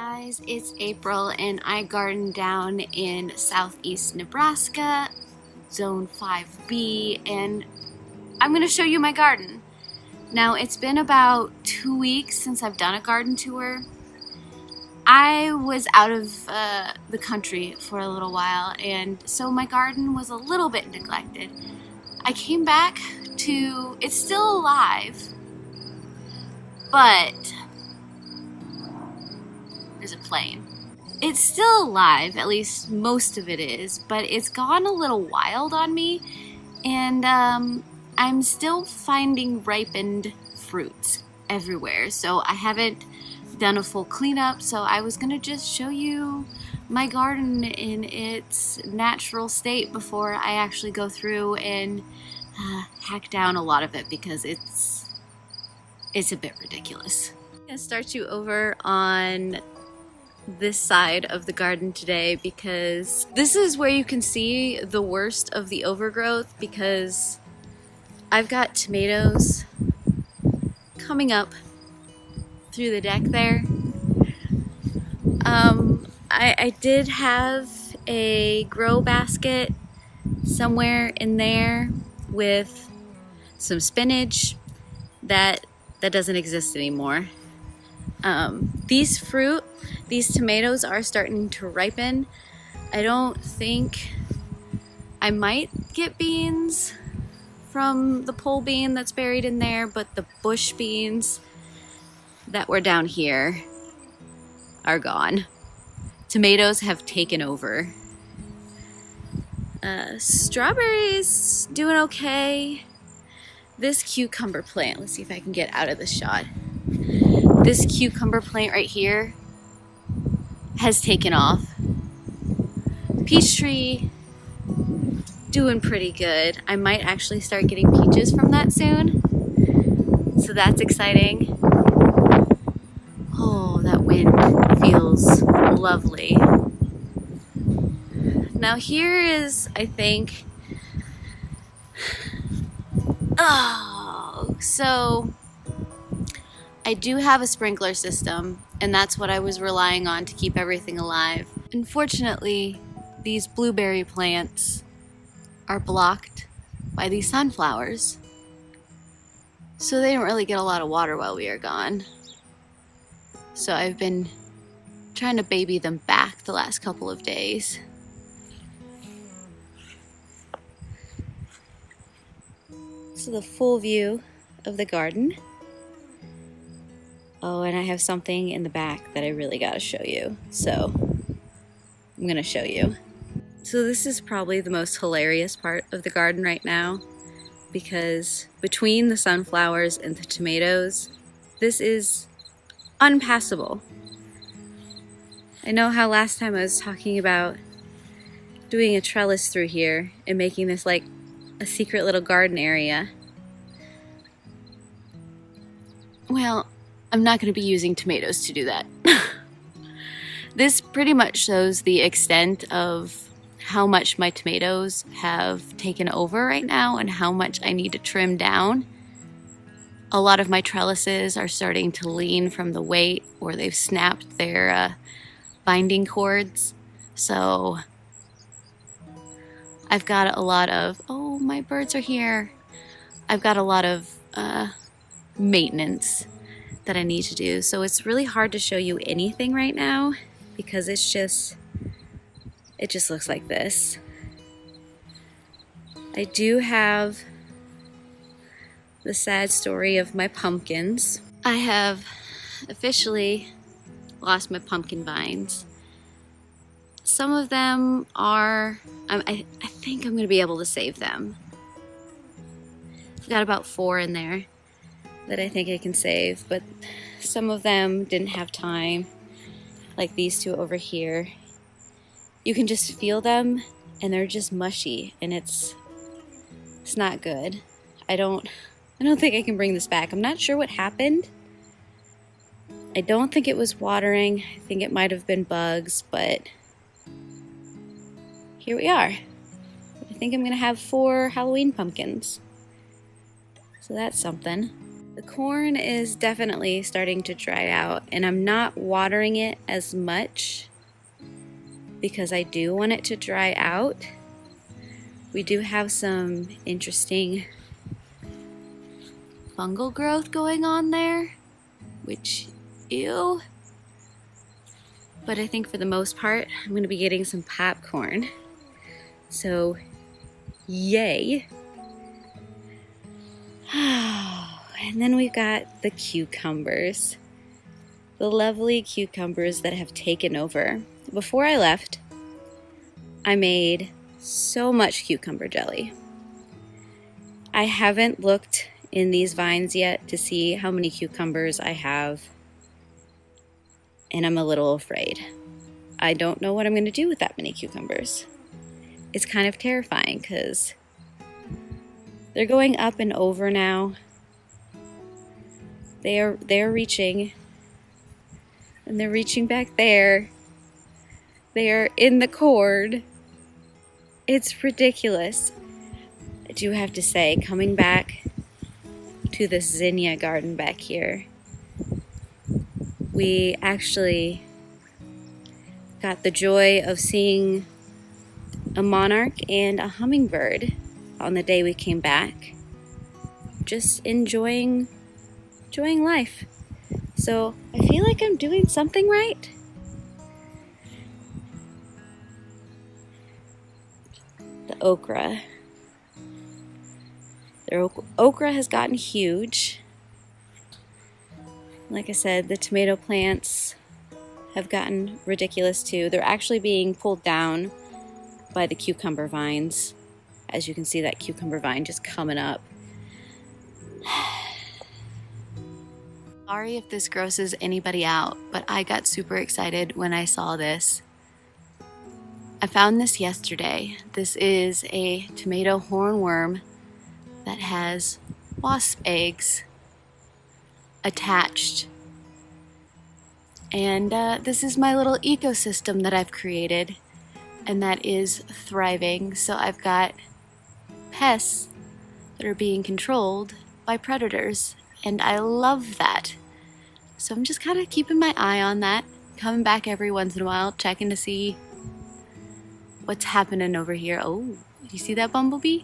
guys, it's April and I garden down in southeast Nebraska, zone 5B, and I'm gonna show you my garden. Now it's been about 2 weeks since I've done a garden tour. I was out of the country for a little while, and so my garden was a little bit neglected. I came back to, it's still alive, but there's a plane. It's still alive, at least most of it is, but it's gone a little wild on me, and I'm still finding ripened fruits everywhere, so I haven't done a full cleanup, so I was gonna just show you my garden in its natural state before I actually go through and hack down a lot of it, because it's a bit ridiculous. I'm gonna start you over on this side of the garden today, because this is where you can see the worst of the overgrowth, because I've got tomatoes coming up through the deck there. I did have a grow basket somewhere in there with some spinach that doesn't exist anymore. These tomatoes are starting to ripen. I don't think, I might get beans from the pole bean that's buried in there, but the bush beans that were down here are gone. Tomatoes have taken over. Strawberries doing okay. This cucumber plant, let's see if I can get out of the shot. This cucumber plant right here has taken off. Peach tree, doing pretty good. I might actually start getting peaches from that soon, so that's exciting. Oh, that wind feels lovely. Now here is, I think, so I do have a sprinkler system, and that's what I was relying on to keep everything alive. Unfortunately, these blueberry plants are blocked by these sunflowers, so they don't really get a lot of water while we are gone. So I've been trying to baby them back the last couple of days. So the full view of the garden. Oh, and I have something in the back that I really gotta show you. So I'm gonna show you. So this is probably the most hilarious part of the garden right now, because between the sunflowers and the tomatoes, this is unpassable. I know how last time I was talking about doing a trellis through here and making this like a secret little garden area. Well, I'm not going to be using tomatoes to do that. This pretty much shows the extent of how much my tomatoes have taken over right now and how much I need to trim down. A lot of my trellises are starting to lean from the weight, or they've snapped their binding cords. So I've got a lot of, oh, my birds are here. I've got a lot of maintenance that I need to do. So it's really hard to show you anything right now, because it just looks like this. I do have the sad story of my pumpkins. I have officially lost my pumpkin vines. Some of them are, I think I'm gonna be able to save them. I've got about 4 in there that I think I can save, but some of them didn't have time, like these 2 over here. You can just feel them, and they're just mushy, and it's not good. I don't think I can bring this back. I'm not sure what happened. I don't think it was watering. I think it might have been bugs, but here we are. I think I'm gonna have 4 Halloween pumpkins. So that's something. The corn is definitely starting to dry out, and I'm not watering it as much because I do want it to dry out. We do have some interesting fungal growth going on there, which, ew. But I think for the most part, I'm going to be getting some popcorn. So, yay. And then we've got the cucumbers. The lovely cucumbers that have taken over. Before I left, I made so much cucumber jelly. I haven't looked in these vines yet to see how many cucumbers I have, and I'm a little afraid. I don't know what I'm going to do with that many cucumbers. It's kind of terrifying because they're going up and over now. They're reaching, and they're reaching back there. They are in the cord. It's ridiculous. I do have to say, coming back to this zinnia garden back here, we actually got the joy of seeing a monarch and a hummingbird on the day we came back. Just enjoying life. So I feel like I'm doing something right. The okra. The okra has gotten huge. Like I said, the tomato plants have gotten ridiculous too. They're actually being pulled down by the cucumber vines. As you can see, that cucumber vine just coming up. Sorry if this grosses anybody out, but I got super excited when I saw this. I found this yesterday. This is a tomato hornworm that has wasp eggs attached. And this is my little ecosystem that I've created, and that is thriving. So I've got pests that are being controlled by predators, and I love that. So I'm just kind of keeping my eye on that, coming back every once in a while, checking to see what's happening over here. Oh, you see that bumblebee?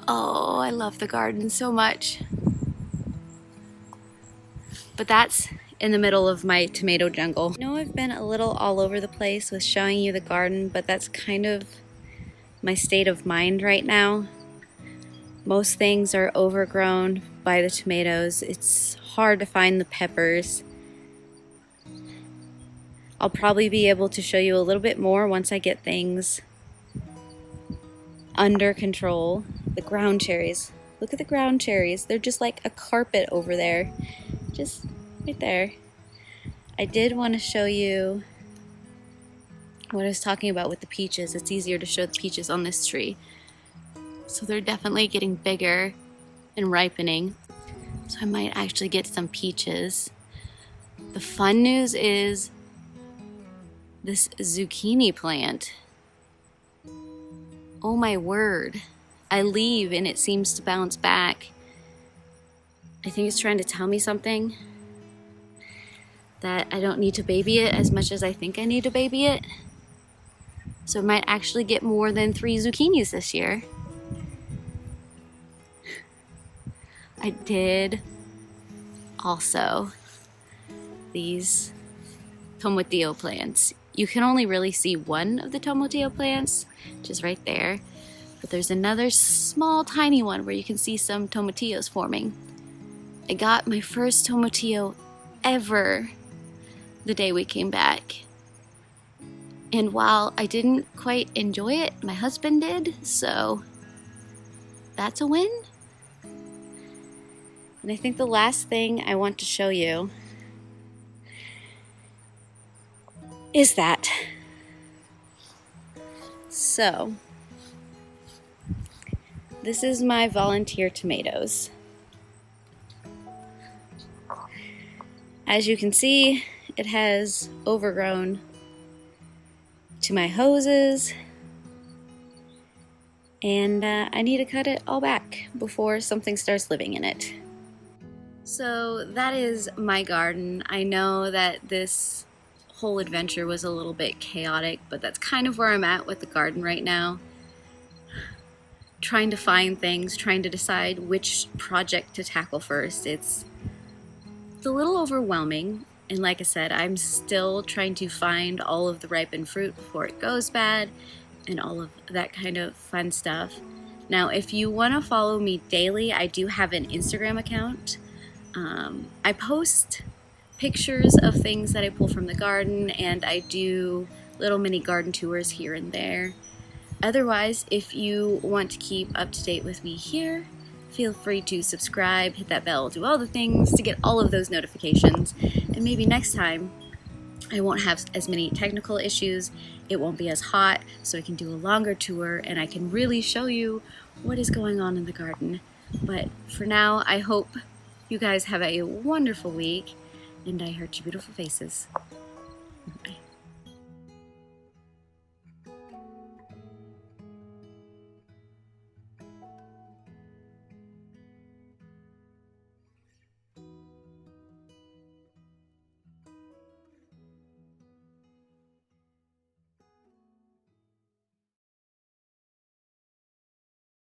Oh, I love the garden so much. But that's in the middle of my tomato jungle. I know I've been a little all over the place with showing you the garden, but that's kind of my state of mind right now. Most things are overgrown by the tomatoes. It's hard to find the peppers. I'll probably be able to show you a little bit more once I get things under control. The ground cherries. Look at the ground cherries. They're just like a carpet over there. Just right there. I did want to show you what I was talking about with the peaches. It's easier to show the peaches on this tree. So they're definitely getting bigger and ripening. So I might actually get some peaches. The fun news is this zucchini plant. Oh my word. I leave and it seems to bounce back. I think it's trying to tell me something. That I don't need to baby it as much as I think I need to baby it. So I might actually get more than 3 zucchinis this year. I did also these tomatillo plants. You can only really see one of the tomatillo plants, which is right there. But there's another small tiny one where you can see some tomatillos forming. I got my first tomatillo ever the day we came back. And while I didn't quite enjoy it, my husband did, so that's a win. And I think the last thing I want to show you is that. So, this is my volunteer tomatoes. As you can see, it has overgrown to my hoses. and I need to cut it all back before something starts living in it. So that is my garden. I know that this whole adventure was a little bit chaotic, but that's kind of where I'm at with the garden right now. Trying to find things, trying to decide which project to tackle first. It's a little overwhelming, and like I said, I'm still trying to find all of the ripened fruit before it goes bad and all of that kind of fun stuff. Now, if you want to follow me daily, I do have an Instagram account. I post pictures of things that I pull from the garden, and I do little mini garden tours here and there. Otherwise, if you want to keep up to date with me here, feel free to subscribe, hit that bell, do all the things to get all of those notifications. And maybe next time I won't have as many technical issues, it won't be as hot, so I can do a longer tour and I can really show you what is going on in the garden. But for now, I hope you guys have a wonderful week, and I heard your beautiful faces. Bye.